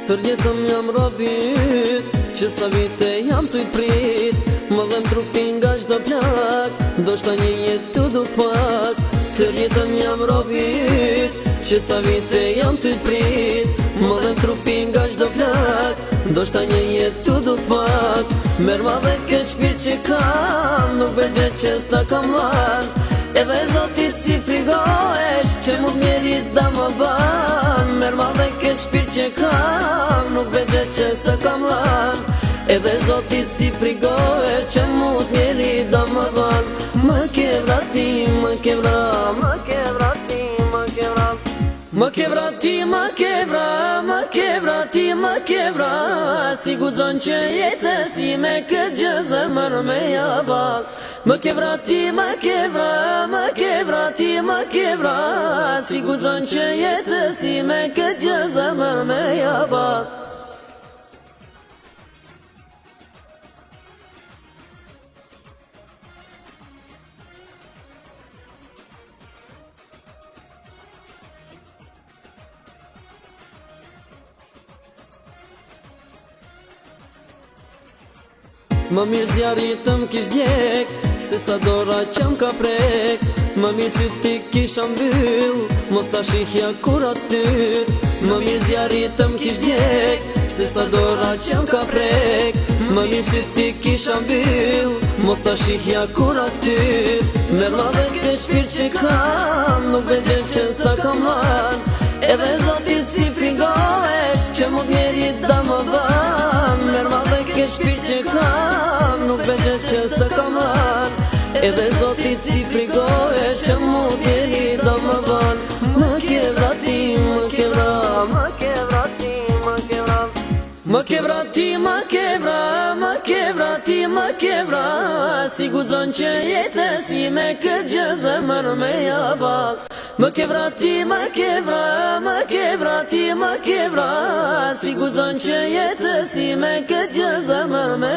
Tër jetëm jam robit, që sa vite jam t'ujt prit. Më dhem trupin nga çdo plak, ndoshta një jetë të du pak. Tër jetëm jam robit, që sa vite jam t'ujt prit. Më dhem trupin nga çdo plak, ndoshta një jetë të du pak. Merma dhe ke shpirt që kam, nuk begje që s'ta kam lan. Edhe Zotit si frigohesh, që mund mjerit da më ban. Merma dhe ke shpirt që kam, nuk begje që s'ta kam lan. Edhe Zotit si frigohesh, që mund mjerit da më ban. Më ke vrati, më ke vra, më ke vrati, më ke vra. Më ke vrati, më ke vra, më ke vrati, më ke vra. Si guxon që jetës ime këtë gjë zemër me jaball. Më ke vrati, më ke vra, më ke vrati, më ke vra. Si guxon që jetës ime këtë gjë zemër me jaball. Më mirë zjaritëm kish djek, se sa dora qëm ka prek. Më mirë si ti kisha mbyll, mos ta shihja kur atë shtyr. Më mirë zjaritëm kish djek, se sa dora qëm ka prek. Më mirë si ti kisha mbyll, mos ta shihja kur atë shtyr. Merma dhe ke shpirt që kam, nuk begje që s'ta kam lan. Edhe Zotit si frigohesh, që mund mjerit da më ban. Merma dhe ke shpirt që kam, nuk begje që s'ta kam lan. Edhe Zotit si frigohesh, që mund mjerit da më ban. Më ke vrati, më ke vra, më ke vrati, më ke vra. Më ke vrati, më ke vra, më ke vrati, më ke vra. Si guxon që jetës ime këtë gjë zemër me jaball. Më ke vrati, më ke vra, më ke vrati, më ke vra. Si guxon që jetës ime këtë gjë zemër me